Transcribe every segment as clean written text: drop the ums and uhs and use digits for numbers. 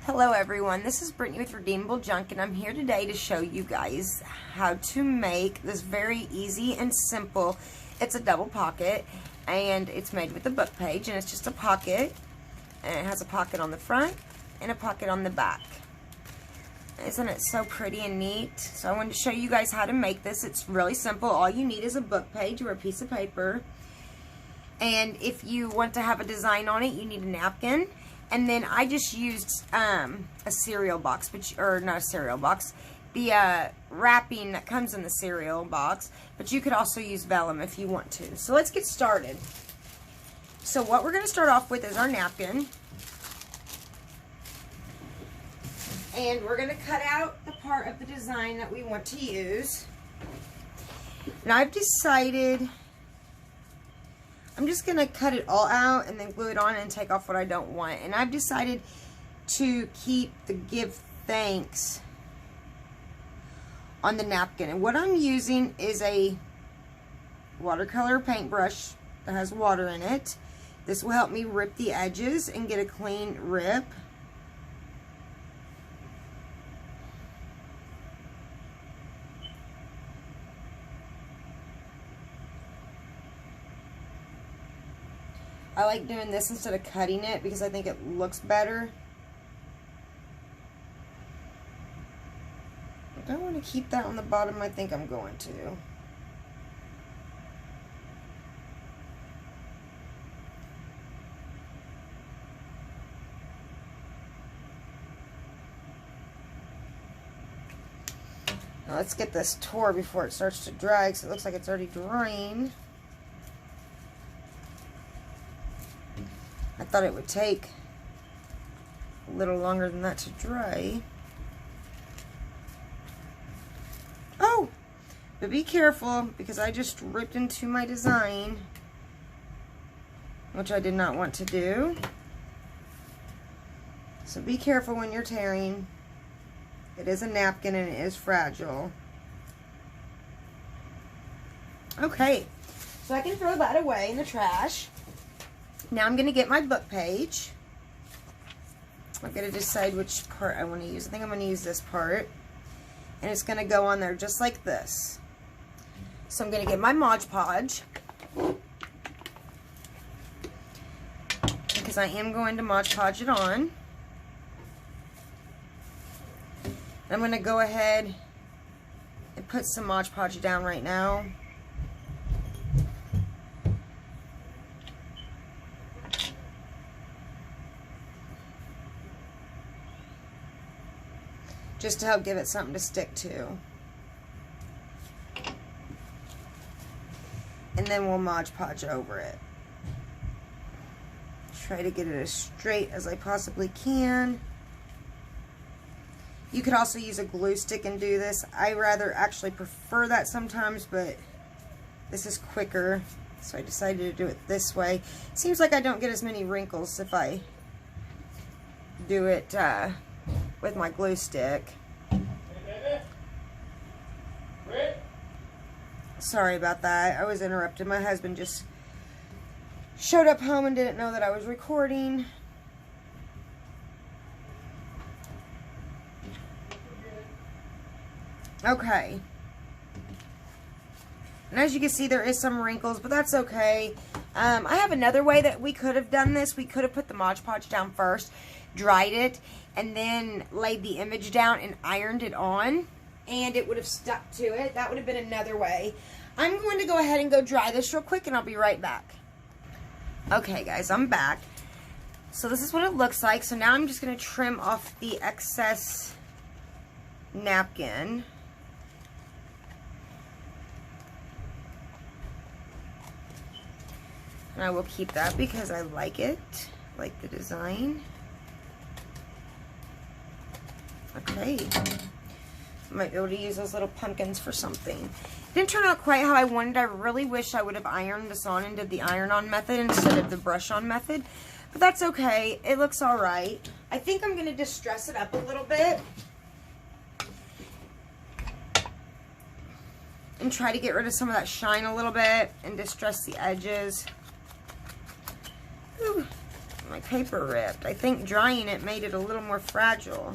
Hello everyone, this is Brittany with Redeemable Junk, and I'm here today to show you guys how to make this very easy and simple. It's a double pocket, and it's made with a book page, and it's just a pocket, and it has a pocket on the front and a pocket on the back. Isn't it so pretty and neat? So I wanted to show you guys how to make this. It's really simple. All you need is a book page or a piece of paper, and if you want to have a design on it, you need a napkin. And then I just used a cereal box, or not a cereal box, the wrapping that comes in the cereal box. But you could also use vellum if you want to. So let's get started. So what we're going to start off with is our napkin. And we're going to cut out the part of the design that we want to use. And I've decided I'm just going to cut it all out and then glue it on and take off what I don't want. And I've decided to keep the give thanks on the napkin. And what I'm using is a watercolor paintbrush that has water in it. This will help me rip the edges and get a clean rip. I like doing this instead of cutting it because I think it looks better. I don't want to keep that on the bottom. I think I'm going to. Now let's get this tore before it starts to dry because it looks like it's already drying. I thought it would take a little longer than that to dry. Oh! But be careful because I just ripped into my design, which I did not want to do. So be careful when you're tearing. It is a napkin and it is fragile. Okay, so I can throw that away in the trash. Now I'm going to get my book page. I'm going to decide which part I want to use. I think I'm going to use this part. And it's going to go on there just like this. So I'm going to get my Mod Podge. Because I am going to Mod Podge it on. I'm going to go ahead and put some Mod Podge down right now. Just to help give it something to stick to. And then we'll Mod Podge over it. Try to get it as straight as I possibly can. You could also use a glue stick and do this. I rather actually prefer that sometimes, but this is quicker. So I decided to do it this way. Seems like I don't get as many wrinkles if I do it with my glue stick. Sorry about that. I was interrupted. My husband just showed up home and didn't know that I was recording. Okay. And as you can see, there is some wrinkles, but that's okay. I have another way that we could have done this. We could have put the Mod Podge down first, dried it, and then laid the image down and ironed it on, and it would have stuck to it. That would have been another way. I'm going to go ahead and go dry this real quick, and I'll be right back. Okay, guys, I'm back. So this is what it looks like. So now I'm just going to trim off the excess napkin. And I will keep that because I like it, like the design. Okay. I might be able to use those little pumpkins for something. Didn't turn out quite how I wanted. I really wish I would have ironed this on and did the iron-on method instead of the brush-on method. But that's okay. It looks alright. I think I'm going to distress it up a little bit. And try to get rid of some of that shine a little bit and distress the edges. Ooh. my paper ripped. I think drying it made it a little more fragile.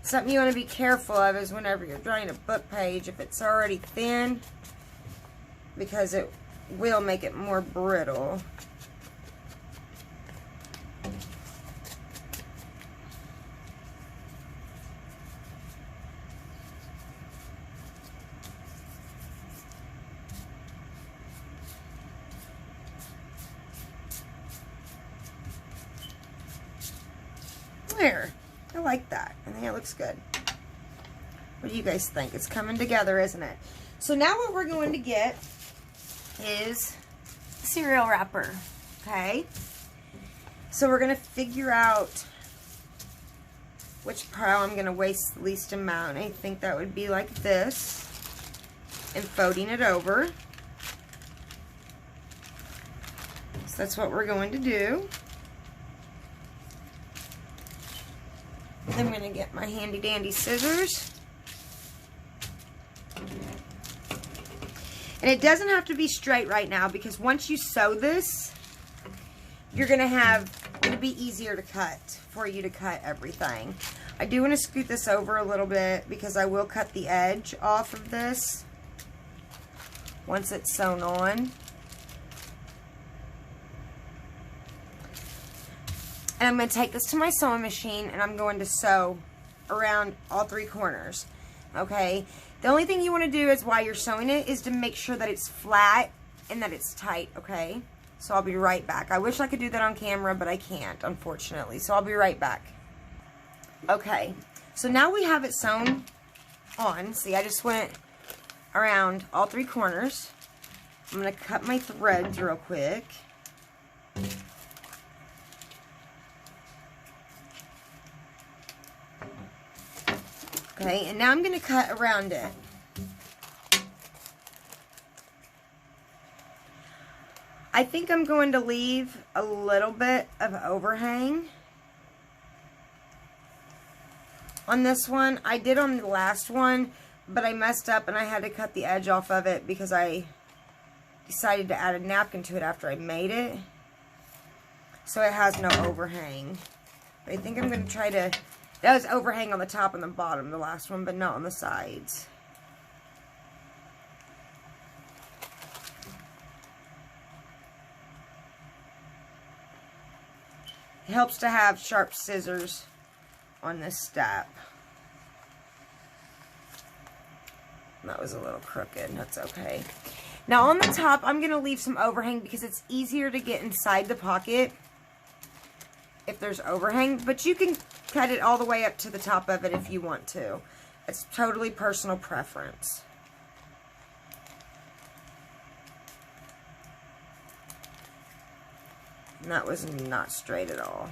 Something you want to be careful of is whenever you're drying a book page, if it's already thin, because it will make it more brittle. There. I like that. I think it looks good. What do you guys think? It's coming together, isn't it? So now what we're going to get is cereal wrapper. Okay? So we're going to figure out which pile I'm going to waste the least amount. I think that would be like this. And folding it over. So that's what we're going to do. I'm going to get my handy dandy scissors. And it doesn't have to be straight right now, because once you sew this, you're going to have, it'll be easier to cut, for you to cut everything. I do want to scoot this over a little bit, because I will cut the edge off of this once it's sewn on. And I'm going to take this to my sewing machine, and I'm going to sew around all 3 corners. Okay? The only thing you want to do is while you're sewing it is to make sure that it's flat and that it's tight. Okay? So I'll be right back. I wish I could do that on camera, but I can't, unfortunately. So I'll be right back. Okay. So now we have it sewn on. See, I just went around all 3 corners. I'm going to cut my threads real quick. Okay, and now I'm going to cut around it. I think I'm going to leave a little bit of overhang on this one. I did on the last one, but I messed up and I had to cut the edge off of it because I decided to add a napkin to it after I made it. So it has no overhang. But I think I'm going to try to... That was overhang on the top and the bottom, the last one, but not on the sides. It helps to have sharp scissors on this step. That was a little crooked. That's okay. Now on the top, I'm going to leave some overhang because it's easier to get inside the pocket if there's overhang, but you can cut it all the way up to the top of it if you want to. It's totally personal preference. And that was not straight at all.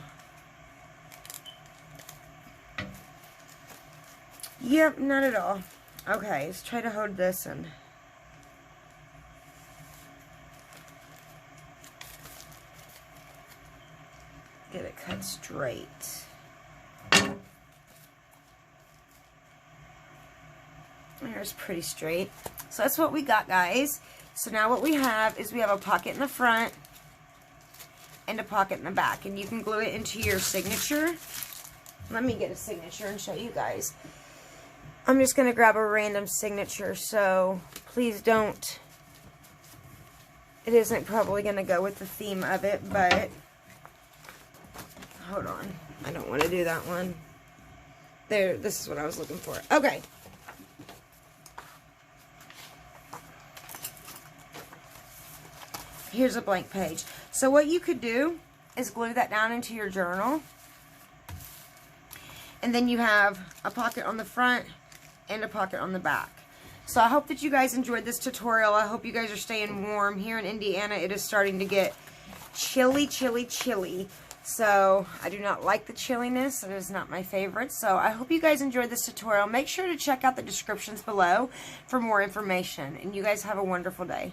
Yep, not at all. Okay, let's try to hold this and... get it cut straight. There's pretty straight. So that's what we got, guys. So now what we have is we have a pocket in the front and a pocket in the back. And you can glue it into your signature. Let me get a signature and show you guys. I'm just going to grab a random signature, so please don't. It isn't probably going to go with the theme of it, but... Hold on. I don't want to do that one. There, this is what I was looking for. Okay. Here's a blank page. So what you could do is glue that down into your journal. And then you have a pocket on the front and a pocket on the back. So I hope that you guys enjoyed this tutorial. I hope you guys are staying warm. Here in Indiana, it is starting to get chilly, chilly, chilly. So I do not like the chilliness. It is not my favorite. So I hope you guys enjoyed this tutorial. Make sure to check out the descriptions below for more information. And you guys have a wonderful day.